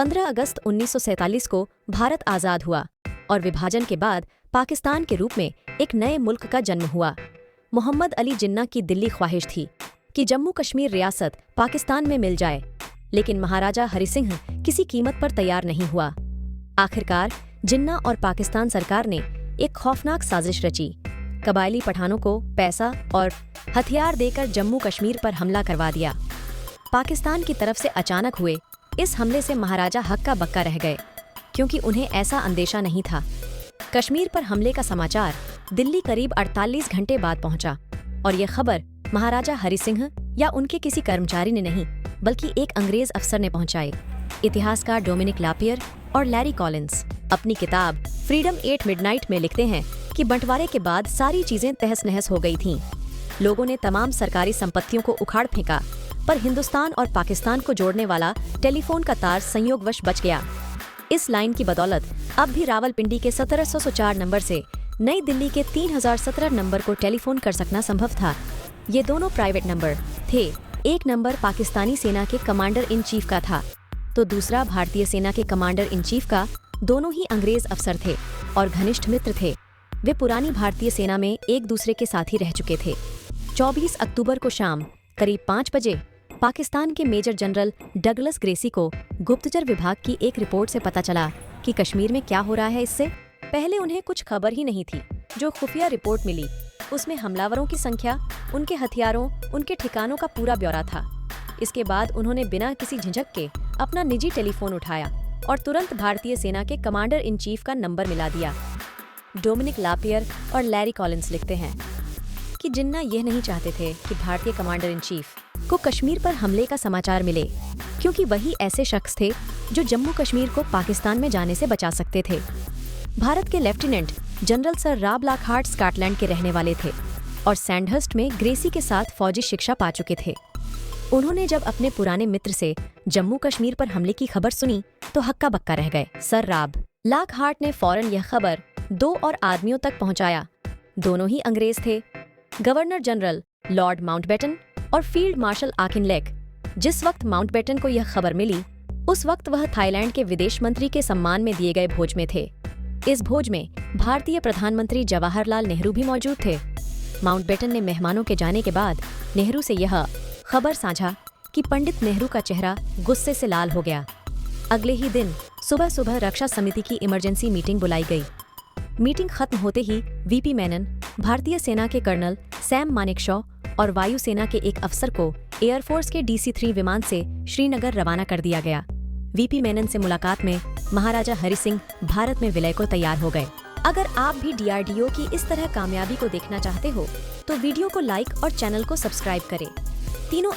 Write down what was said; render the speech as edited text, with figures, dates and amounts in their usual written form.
15 अगस्त 1947 को भारत आज़ाद हुआ और विभाजन के बाद पाकिस्तान के रूप में एक नए मुल्क का जन्म हुआ। मोहम्मद अली जिन्ना की दिली ख्वाहिश थी कि जम्मू कश्मीर रियासत पाकिस्तान में मिल जाए, लेकिन महाराजा हरि सिंह किसी कीमत पर तैयार नहीं हुआ। आखिरकार जिन्ना और पाकिस्तान सरकार ने एक खौफनाक साजिश रची। कबायली पठानों को पैसा और हथियार देकर जम्मू कश्मीर पर हमला करवा दिया। पाकिस्तान की तरफ से अचानक हुए इस हमले से महाराजा हक्का बक्का रह गए, क्योंकि उन्हें ऐसा अंदेशा नहीं था। कश्मीर पर हमले का समाचार दिल्ली करीब 48 घंटे बाद पहुंचा और ये खबर महाराजा हरि सिंह या उनके किसी कर्मचारी ने नहीं, बल्कि एक अंग्रेज अफसर ने पहुंचाई। इतिहासकार डोमिनिक लापियर और लैरी कॉलिंस अपनी किताब फ्रीडम एट मिडनाइट में लिखते हैं कि बंटवारे के बाद सारी चीजें तहस नहस हो गई थीं। लोगों ने तमाम सरकारी संपत्तियों को उखाड़ फेंका, पर हिंदुस्तान और पाकिस्तान को जोड़ने वाला टेलीफोन का तार संयोगवश बच गया। इस लाइन की बदौलत अब भी रावलपिंडी के 1704 नंबर से नई दिल्ली के 3017 नंबर को टेलीफोन कर सकना संभव था। ये दोनों प्राइवेट नंबर थे। एक नंबर पाकिस्तानी सेना के कमांडर इन चीफ का था, तो दूसरा भारतीय सेना के कमांडर इन चीफ का। दोनों ही अंग्रेज अफसर थे और घनिष्ठ मित्र थे। वे पुरानी भारतीय सेना में एक दूसरे के साथी रह चुके थे। 24 अक्टूबर को शाम करीब 5 बजे पाकिस्तान के मेजर जनरल डगलस ग्रेसी को गुप्तचर विभाग की एक रिपोर्ट से पता चला कि कश्मीर में क्या हो रहा है। इससे पहले उन्हें कुछ खबर ही नहीं थी। जो खुफिया रिपोर्ट मिली उसमें हमलावरों की संख्या, उनके हथियारों, उनके ठिकानों का पूरा ब्यौरा था। इसके बाद उन्होंने बिना किसी झिझक के अपना निजी टेलीफोन उठाया और तुरंत भारतीय सेना के कमांडर इन चीफ का नंबर मिला दिया। डोमिनिक लापियर और लैरी कॉलिंस लिखते हैं कि जिन्ना यह नहीं चाहते थे कि भारतीय कमांडर इन चीफ को कश्मीर पर हमले का समाचार मिले, क्योंकि वही ऐसे शख्स थे जो जम्मू कश्मीर को पाकिस्तान में जाने से बचा सकते थे। भारत के lieutenant general sir Rob Lockhart Scotland के रहने वाले थे और सैंडहर्स्ट में ग्रेसी के साथ फौजी शिक्षा पा चुके थे। उन्होंने जब अपने पुराने मित्र से जम्मू कश्मीर पर हमले की खबर सुनी तो हक्का बक्का रह गए। सर रॉब लॉकहार्ट ने फौरन यह खबर 2 और आदमियों तक पहुंचाया। दोनों ही अंग्रेज थे, गवर्नर जनरल लॉर्ड माउंटबेटन और फील्ड मार्शल आकिनलेक। जिस वक्त माउंटबेटन को यह खबर मिली, उस वक्त वह थाईलैंड के विदेश मंत्री के सम्मान में दिए गए भोज में थे। इस भोज में भारतीय प्रधानमंत्री जवाहरलाल नेहरू भी मौजूद थे। माउंटबेटन ने मेहमानों के जाने के बाद नेहरू से यह खबर साझा कि पंडित नेहरू का चेहरा गुस्से से लाल हो गया। अगले ही दिन सुबह सुबह रक्षा समिति की इमरजेंसी मीटिंग बुलाई गई। मीटिंग खत्म होते ही वीपी मेनन, भारतीय सेना के कर्नल सैम मानेकशॉ और वायुसेना के एक अफसर को एयरफोर्स के DC-3 विमान से श्रीनगर रवाना कर दिया गया। वीपी मेनन से मुलाकात में महाराजा हरि सिंह भारत में विलय को तैयार हो गए। अगर आप भी DRDO की इस तरह कामयाबी को देखना चाहते हो तो वीडियो को लाइक और चैनल को सब्सक्राइब करें। तीनों